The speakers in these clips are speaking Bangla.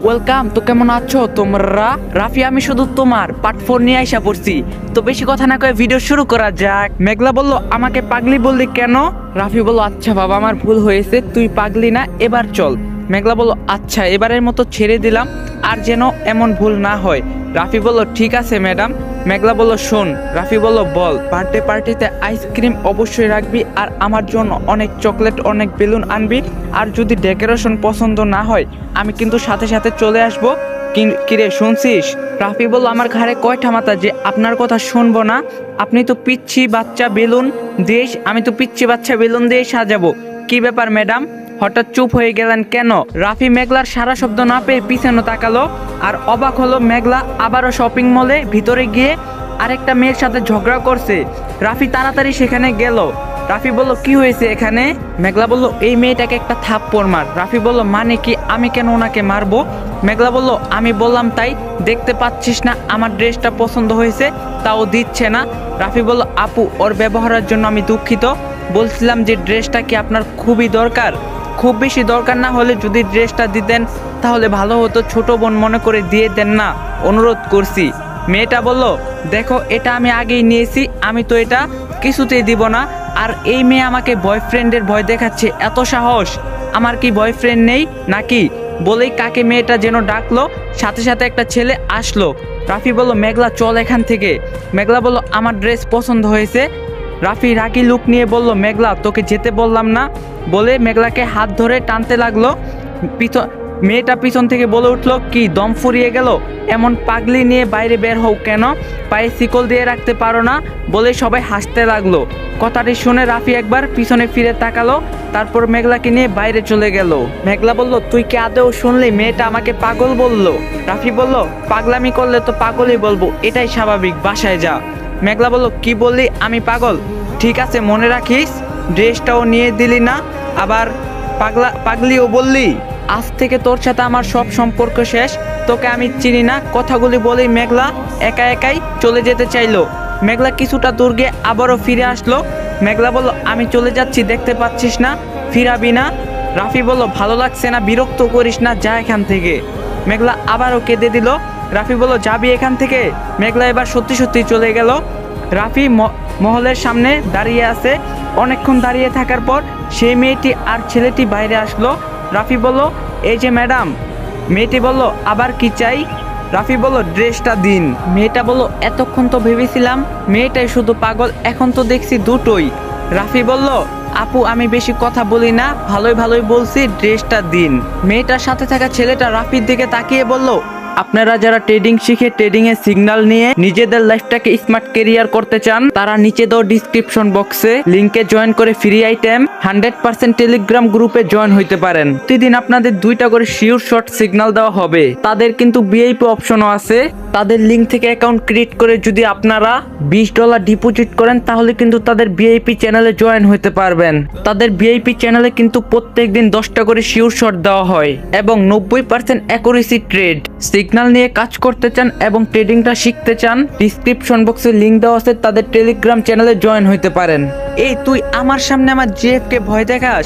ওয়েলকাম। তো কেমন আছো তোমরা? রাফি আমি শুধু তোমার পার্ট 4 নিয়ে আইসা পড়ছি। তো বেশি কথা না কয়ে ভিডিও শুরু করা যাক। মেঘলা বলল আমাকে পাগলি বললি কেন? রাফি বলল আচ্ছা বাবা আমার ভুল হয়েছে, তুই পাগলি না, এবার চল। মেঘলা বলল আচ্ছা এবারের মতো ছেড়ে দিলাম, আর যেন এমন ভুল না হয়। রাফি বলল ঠিক আছে ম্যাডাম। মেঘলা বলল শোন। রাফি বলল বল। বার্থডে পার্টিতে আইসক্রিম অবশ্যই রাখবি, আর আমার জন্য অনেক চকলেট অনেক বেলুন আনবি, আর যদি ডেকোরেশন পছন্দ না হয় আমি কিন্তু সাথে সাথে চলে আসবো। কিরে শুনছিস? রাফি বলল আমার ঘাড়ে কয়টা মাথা যে আপনার কথা শুনবো না? আপনি তো পিচ্ছি বাচ্চা বেলুন দিয়ে, আমি তো পিচ্ছি বাচ্চা বেলুন দিয়ে সাজাবো। কি ব্যাপার ম্যাডাম, হঠাৎ চুপ হয়ে গেলেন কেন? রাফি মেঘলার সারা শব্দ না পেয়ে পিছনে তাকালো, আর অবাক হলো মেঘলা আবারও শপিং মলে ভিতরে গিয়ে আরেকটা মেয়ের সাথে ঝগড়া করছে। রাফি তাড়াতাড়ি সেখানে গেল। রাফি বলল কি হয়েছে এখানে? মেঘলা বলল এই মেয়েটাকে একটা থাপ্পড় মার। রাফি বলল মানে কি, আমি কেন ওনাকে মারবো? মেঘলা বলল আমি বললাম তাই, দেখতে পাচ্ছিস না আমার ড্রেসটা পছন্দ হয়েছে, তাও দিচ্ছে না। রাফি বলল আপু ওর ব্যবহারের জন্য আমি দুঃখিত, বলছিলাম যে ড্রেসটা কি আপনার খুবই দরকার? খুব বেশি দরকার না হলে যদি ড্রেসটা দিতেন তাহলে ভালো হতো, ছোট বোন মনে করে দিয়ে দেন না, অনুরোধ করছি। মেয়েটা বলল দেখো এটা আমি আগেই নিয়েছি, আমি তো এটা কিছুতেই দিব না। আর এই মেয়ে আমাকে বয়ফ্রেন্ডের ভয় দেখাচ্ছে, এত সাহস! আমার কি বয়ফ্রেন্ড নেই নাকি? বলেই কাকে মেয়েটা যেন ডাকলো, সাথে সাথে একটা ছেলে আসলো। রাফি বলল মেঘলা চল এখান থেকে। মেঘলা বলল আমার ড্রেস পছন্দ হয়েছে। রাফি রাগি লুক নিয়ে বলল মেঘলা তোকে যেতে বললাম না? বলে মেঘলাকে হাত ধরে টানতে লাগলো। মেয়েটা পিছন থেকে বলে উঠলো কি দম ফুরিয়ে গেল, এমন পাগলি নিয়ে বাইরে বের হও কেন? পায়ে শিকল দিয়ে রাখতে পারো না? বলে সবাই হাসতে লাগলো। কথাটি শুনে রাফি একবার পিছনে ফিরে তাকালো, তারপর মেঘলাকে নিয়ে বাইরে চলে গেল। মেঘলা বলল তুই কি আদৌ শুনলি মেয়েটা আমাকে পাগল বলল? রাফি বলল পাগলামি করলে তো পাগলই বলবো, এটাই স্বাভাবিক, বাসায় যা। মেঘলা বলল কি বললি আমি পাগল? ঠিক আছে মনে রাখিস, ড্রেসটাও নিয়ে দিলি না, আবার পাগলিও বললি। আজ থেকে তোর সাথে আমার সব সম্পর্ক শেষ, তোকে আমি চিনি না। কথাগুলি বলেই মেঘলা একা একাই চলে যেতে চাইলো। মেঘলা কিছুটা দূর গিয়ে আবারও ফিরে আসলো। মেঘলা বলল আমি চলে যাচ্ছি, দেখতে পাচ্ছিস না, ফিরাবি না? রাফি বলল ভালো লাগছে না, বিরক্ত করিস না, যা এখান থেকে। মেঘলা আবারও কেঁদে দিল। রাফি বলল যাবি এখান থেকে? মেঘলা এবার সত্যি সত্যি চলে গেল। রাফি মহলের সামনে দাঁড়িয়ে আছে। অনেকক্ষণ দাঁড়িয়ে থাকার পর সেই মেয়েটি আর ছেলেটি বাইরে আসলো। রাফি বলল এই যে ম্যাডাম। মেয়েটি বলল আবার কি চাই? রাফি বলল ড্রেসটা দিন। মেয়েটা বলল এতক্ষণ তো ভেবেছিলাম মেয়েটাই শুধু পাগল, এখন তো দেখছি দুটোই। রাফি বলল আপু আমি বেশি কথা বলি না, ভালোই ভালোই বলছি, ড্রেসটা দিন। মেয়েটার সাথে থাকা ছেলেটা রাফির দিকে তাকিয়ে বলল আপনারা যারা ট্রেডিং শিখে ট্রেডিং এর সিগন্যাল নিয়ে নিজেদের লাইফটাকে স্মার্ট ক্যারিয়ার করতে চান, তারা নিচে দেওয়া ডিসক্রিপশন বক্সে লিংকে জয়েন করে ফ্রি আইটেম 100% টেলিগ্রাম গ্রুপে জয়েন হইতে পারেন। প্রতিদিন আপনাদের 2টা করে শিওর শর্ট সিগন্যাল দেওয়া হবে। তাদের কিন্তু ভিআইপি অপশনও আছে। তাদের লিংক থেকে অ্যাকাউন্ট ক্রিয়েট করে যদি আপনারা $20 ডিপোজিট করেন তাহলে কিন্তু তাদের ভিআইপি চ্যানেলে জয়েন হতে পারবেন। তাদের ভিআইপি চ্যানেলে কিন্তু প্রত্যেকদিন 10টা করে শিওর শর্ট দেওয়া হয় এবং 90% অ্যাকুরেসি ট্রেড। সিগন্যাল নিয়ে কাজ করতে চান এবং ট্রেডিংটা শিখতে চান, ডিসক্রিপশন বক্সে লিংক দেওয়া আছে, তাদের টেলিগ্রাম চ্যানেলে জয়েন হইতে পারেন। এই তুই আমার সামনে আমার জিএফকে ভয় দেখাস?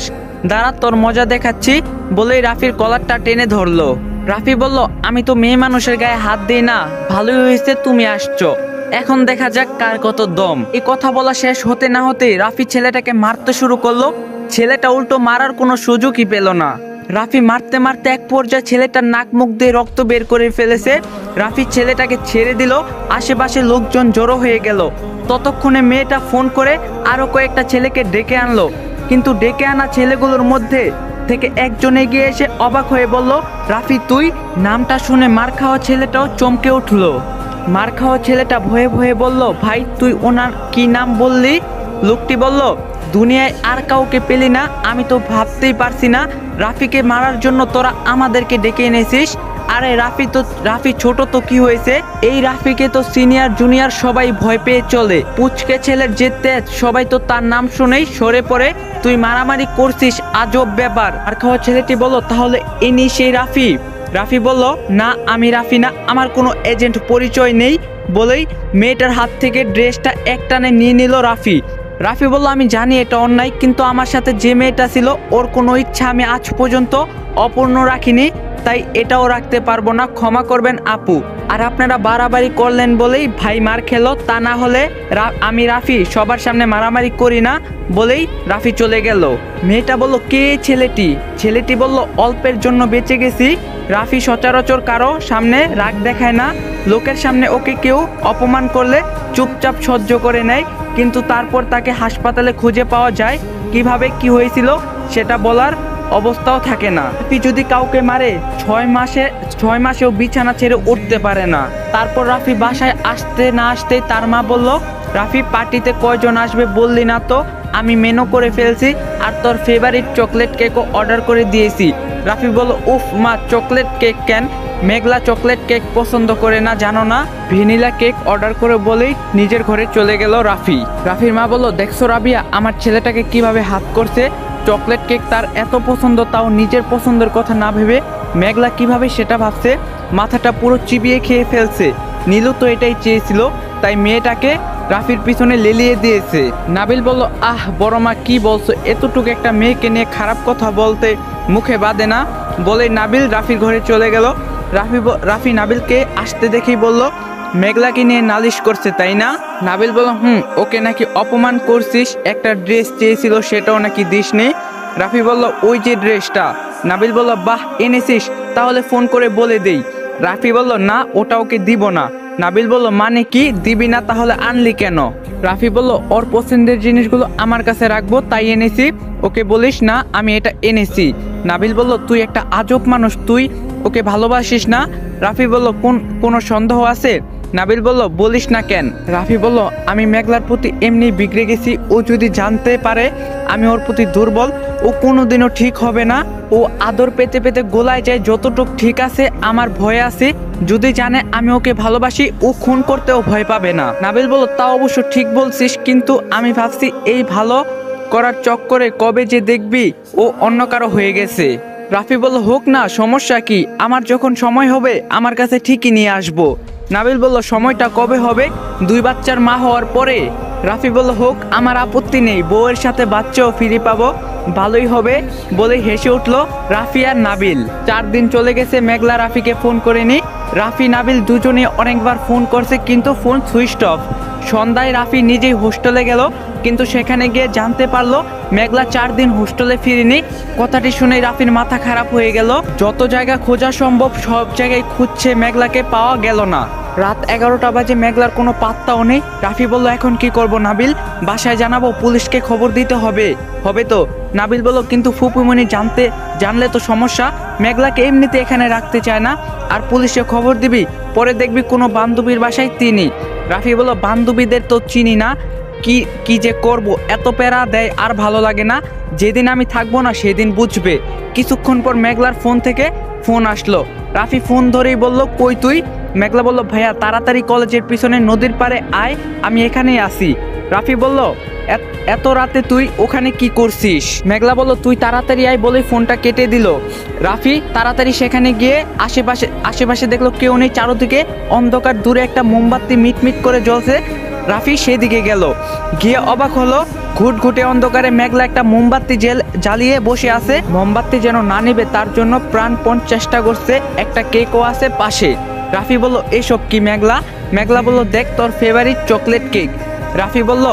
দাঁড়া তোর মজা দেখাচ্ছি। বলেই রাফির কলারটা টেনে ধরলো। রাফি বলল আমি তো মেয়ে মানুষের গায়ে হাত দিই না, ভালোই হয়েছে তুমি আসছো, এখন দেখা যাক কার কত দম। এই কথা বলা শেষ হতে না হতে রাফি ছেলেটাকে মারতে শুরু করলো। ছেলেটা উল্টো মারার কোনো সুযোগই পেল না। রাফি মারতে মারতে এক পর্যায়ে ছেলেটার নাক মুখ দিয়ে রক্ত বের করে ফেলেছে। রাফি ছেলেটাকে ছেড়ে দিল। আশেপাশে লোকজন জড়ো হয়ে গেল। ততক্ষণে মেয়েটা ফোন করে আরো কয়েকটা ছেলেকে ডেকে আনলো, কিন্তু ডেকে আনা ছেলেগুলোর মধ্যে থেকে একজন এগিয়ে এসে অবাক হয়ে বলল রাফি তুই? নামটা শুনে মার খাওয়া ছেলেটাও চমকে উঠলো। মার খাওয়া ছেলেটা ভয়ে ভয়ে বলল ভাই তুই ওনার কি নাম বললি? লোকটি বলল দুনিয়ায় আর কাউকে পেলি না? আমি তো ভাবতেই পারছি না রাফিকে মারার জন্য তোরা আমাদেরকে ডেকে এনেছিস। আরে রাফি ছোট তো কি হয়েছে? এই রাফিকে তো সিনিয়র জুনিয়র সবাই ভয় পেয়ে চলে। পুচকে ছেলের যে তেজ, সবাই তো তার নাম শুনেই সরে পড়ে। তুই মারামারি করছিস, আজব ব্যাপার। আর খাওয়া ছেলেটি বলল তাহলে ইনি সেই রাফি? রাফি বলল না আমি রাফি না, আমার কোনো এজেন্ট পরিচয় নেই। বলেই মেয়েটার হাত থেকে ড্রেসটা একটানে নিয়ে নিল রাফি। রাফি বলল আমি জানি এটা অন্যায়, কিন্তু আমার সাথে যে মেয়েটা ছিল ওর কোনো ইচ্ছা আমি আজ পর্যন্ত অপূর্ণ রাখিনি। তাই এটাও রাখতে পারবো না, ক্ষমা করবেন আপু। আর আপনারা বাড়াবাড়ি করলেন বলেই ভাই মার খেলো, তা না হলে আমি রাফি সবার সামনে মারামারি করি না বলেই রাফি চলে গেল। মেয়েটা বলল, কে ছেলেটি? ছেলেটি বলল, অল্পের জন্য বেঁচে গেছি। রাফি সচরাচর কারো সামনে রাগ দেখায় না, লোকের সামনে ওকে কেউ অপমান করলে চুপচাপ সহ্য করে নেয়, কিন্তু তারপর তাকে হাসপাতালে খুঁজে পাওয়া যায়, কিভাবে কি হয়েছিল সেটা বলার অবস্থাও থাকে না। রাফি যদি কাউকে মারে 6 মাসেও বিছানা ছেড়ে উঠতে পারে না। তারপর রাফি বাসায় আসতে না আসতেই তার মা বলল, রাফি পার্টিতে কয়জন আসবে বললি না তো? আমি মেনু করে ফেলছি, আর তোর ফেভারিট চকলেট কেকও অর্ডার করে দিয়েছি। রাফি বলল, উফ মা, চকলেট কেক কেন? মেঘলা চকলেট কেক পছন্দ করে না জানো না? ভ্যানিলা কেক অর্ডার করে বলেই নিজের ঘরে চলে গেল রাফি। রাফির মা বলল, দেখছো রাবিয়া, আমার ছেলেটাকে কিভাবে হাত করছে। চকলেট কেক তার এত পছন্দ, তাও নিজের পছন্দের কথা না ভেবে মেঘলা কিভাবে সেটা ভাবছে, মাথাটা পুরো চিবিয়ে খেয়ে ফেলছে। নীলু তো এটাই চেয়েছিল, তাই মেয়েটাকে রাফির পিছনে লেলিয়ে দিয়েছে। নাবিল বলল, আহ বড় মা, কি বলছো? এতটুকু একটা মেয়েকে নিয়ে খারাপ কথা বলতে মুখে বাঁধে না বলে নাবিল রাফির ঘরে চলে গেল। রাফি নাবিলকে আসতে দেখেই বলল, মেঘলাকে নিয়ে নালিশ করছে তাই না? নাবিল বলল, ওকে নাকি অপমান করছিস, একটা ড্রেস চেয়েছিল সেটাও নাকি দিস নি। রাফি বলল, ওই যে ড্রেসটা। নাবিল বলল, বাহ, এনেছিস, তাহলে ফোন করে বলে দেই। রাফি বলল, না, ওটা ওকে দিব না। নাবিল বলল, মানে কি দিবি না? তাহলে আনলি কেন? রাফি বলল, ওর পছন্দের জিনিসগুলো আমার কাছে রাখবো তাই এনেছি, ওকে বলিস না আমি এটা এনেছি। নাবিল বলল, তুই একটা আজব মানুষ, তুই ওকে ভালোবাসিস না? রাফি বলল, কোনো সন্দেহ আছে? নাবিল বলল, বলিস না কেন? রাফি বলল, আমি মেঘলার প্রতি এমনি বিগড়ে গেছি, ও যদি জানতে পারে আমি ওর প্রতি দুর্বল, ও কোনোদিনও ঠিক হবে না। ও আদর পেতে পেতে গোলায় যায়, যতটুক ঠিক আছে আমার ভয় আছে, যদি জানে আমি ওকে ভালোবাসি ও খুন করতেও ভয় পাবে না। নাবিল বলল, তা অবশ্য ঠিক বলছিস, কিন্তু আমি ভাবছি এই ভালো করার চক্করে কবে যে দেখবি ও অন্য কারো হয়ে গেছে। রাফি বলল, হোক না, সমস্যা কি? আমার যখন সময় হবে আমার কাছে ঠিকই নিয়ে আসবো। নাবিল বলল, সময়টা কবে হবে? 2 বাচ্চার মা হওয়ার পরে। রাফি বলল, হোক, আমার আপত্তি নেই, বউয়ের সাথে বাচ্চাও ফিরে পাবো, ভালোই হবে বলে হেসে উঠলো রাফি আর নাবিল। 4 দিন চলে গেছে, মেঘলা রাফিকে ফোন করেনি। রাফি নাবিল দুজনে অনেকবার ফোন করছে, কিন্তু ফোন সুইচ অফ। সন্ধ্যায় রাফি নিজেই হোস্টেলে গেল, কিন্তু সেখানে গিয়ে জানতে পারলো মেঘলা 4 দিন হোস্টেলে ফিরেনি। কথাটি শুনে রাফির মাথা খারাপ হয়ে গেল। যত জায়গা খোঁজা সম্ভব সব জায়গায় খুঁজছে, মেঘলাকে পাওয়া গেল না। রাত 11টা বাজে, মেঘলার কোনো পাত্তাও নেই। রাফি বলল, এখন কি করব নাবিল? বাসায় জানাবো, পুলিশকে খবর দিতে হবে? হবে তো। নাবিল বলল, কিন্তু ফুপুমনি জানলে তো সমস্যা, মেঘলাকে এমনিতে এখানে রাখতে চায় না, আর পুলিশে খবর দিবি, পরে দেখবি কোনো বান্ধবীর বাসায় তিনি। রাফি বলল, বান্ধবীদের তো চিনি না, কি যে করব, এত প্যারা দেয় আর ভালো লাগে না, যেদিন আমি থাকবো না সেদিন বুঝবে। কিছুক্ষণ পর মেঘলার ফোন থেকে ফোন আসলো। রাফি ফোন ধরেই বলল, কই তুই? মেঘলা বলল, ভাইয়া তাড়াতাড়ি কলেজের পিছনে নদীর পাড়ে আয়, আমি এখানেই আছি। রাফি বলল, এত রাতে তুই ওখানে কি করছিস? মেঘলা বলল, তুই তাড়াতাড়ি আয় বলে ফোনটা কেটে দিল। রাফি তাড়াতাড়ি সেখানে গিয়ে আশেপাশে দেখলো কেউ নেই, চারদিকে অন্ধকার, দূরে একটা মোমবাতি মিটমিট করে জ্বলছে। রাফি সেদিকে গেল, গিয়ে অবাক হলো, ঘুটঘুটে অন্ধকারে মেঘলা একটা মোমবাতি জ্বালিয়ে বসে আছে। মোমবাতি যেন না নিবে তার জন্য প্রাণপণ চেষ্টা করছে। একটা কেকও আছে পাশে। রাফি বলল, এসব কি মেঘলা? মেঘলা বলল, দেখ তোর ফেভারিট চকলেট কেক। রাফি বলল,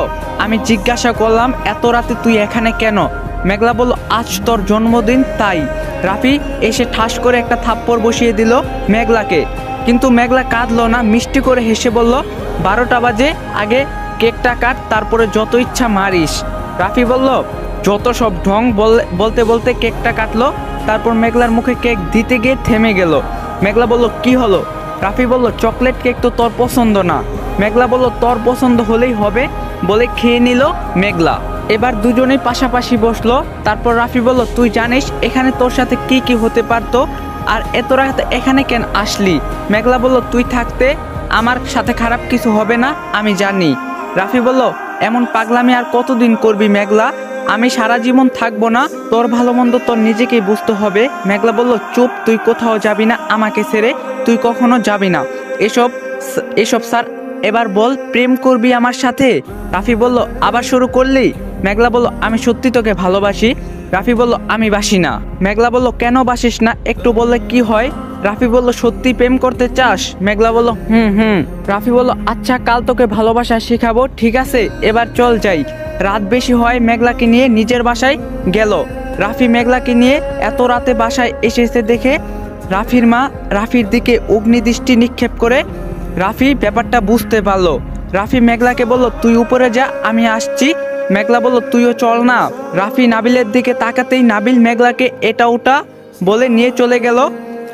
আমি জিজ্ঞাসা করলাম এত রাতে তুই এখানে কেন? মেঘলা বলল, আজ তোর জন্মদিন তাই। রাফি এসে ঠাস করে একটা থাপ্পড় বসিয়ে দিল মেঘলাকে, কিন্তু মেঘলা কাঁদলো না, মিষ্টি করে হেসে বলল, 12টা বাজে, আগে কেকটা কাট, তারপরে যত ইচ্ছা মারিস। রাফি বলল, যত সব ঢং। বলতে বলতে কেকটা কাটলো। তারপর মেঘলার মুখে কেক দিতে গিয়ে থেমে গেল। মেঘলা বলল, কি হলো? রাফি বলল, চকলেট কেক তো তোর পছন্দ না। মেঘলা বলল, তোর পছন্দ হলেই হবে বলে খেয়ে নিল মেঘলা। এবার দুজনেই পাশাপাশি বসলো। তারপর রাফি বলল, তুই জানিস এখানে তোর সাথে কি কি হতে পারতো, আর এত রাতে এখানে কেন আসলি? মেঘলা বলল, তুই থাকতে আমার সাথে খারাপ কিছু হবে না, আমি জানি। রাফি বলল, এমন পাগলামি আর কতদিন করবি মেঘলা? আমি সারা জীবন থাকবো না, তোর ভালো মন্দ তোর নিজেকেই বুঝতে হবে। মেঘলা বলল, চুপ, তুই কোথাও যাবি না আমাকে ছেড়ে, তুই কখনো যাবি না। এসব স্যার, এবার বল, প্রেম করবি আমার সাথে? রাফি বলল, আবার শুরু করলি? মেঘলা বলল, আমি সত্যি তোকে ভালোবাসি। রাফি বলল আমি বাসি না। মেঘলা বলল কেন বাসিস না, একটু বললে কি হয়? রাফি বলল সত্যি প্রেম করতে চাস? মেঘলা বলল হুম। রাফি বলল আচ্ছা, কাল তোকে ভালোবাসা শেখাবো, ঠিক আছে? এবার চল যাই। রাত বেশি হয় মেঘলাকে নিয়ে নিজের বাসায় গেল। রাফি মেঘলাকে নিয়ে এত রাতে বাসায় এসেছে দেখে রাফির মা রাফির দিকে অগ্নিদৃষ্টি নিক্ষেপ করে। রাফি ব্যাপারটা বুঝতে পারলো। রাফি মেঘলাকে বলল তুই উপরে যা, আমি আসছি। মেঘলা বলল তুইও চল না। রাফি নাবিলের দিকে তাকাতেই নাবিল মেঘলাকে এটা ওটা বলে নিয়ে চলে গেল।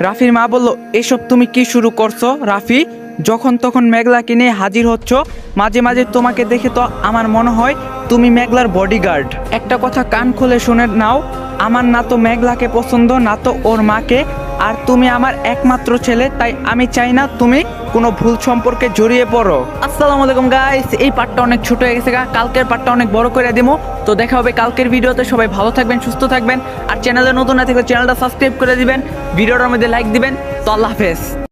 রাফির মা বলল এসব তুমি কি শুরু করছো রাফি? যখন তখন মেঘলাকে নিয়ে হাজির হচ্ছ, মাঝে মাঝে তোমাকে দেখে তো আমার মনে হয় তুমি মেঘলার বডিগার্ড। একটা কথা কান খুলে শুনে নাও, আমার না তো মেঘলাকে পছন্দ, না তো ওর মাকে, আর তুমি আমার একমাত্র ছেলে, তাই আমি চাই না তুমি কোনো ভুল সম্পর্কে জড়িয়ে পড়ো। আসসালামু আলাইকুম গাইস, এই পার্টটা অনেক ছোট হয়ে গেছে, কালকের পার্টটা অনেক বড় করে দিমু। তো দেখা হবে কালকের ভিডিওতে। সবাই ভালো থাকবেন, সুস্থ থাকবেন, আর চ্যানেলে নতুন না থাকলে চ্যানেলটা সাবস্ক্রাইব করে দিবেন, ভিডিওটার মধ্যে লাইক দিবেন। তো আল্লাহ হাফেজ।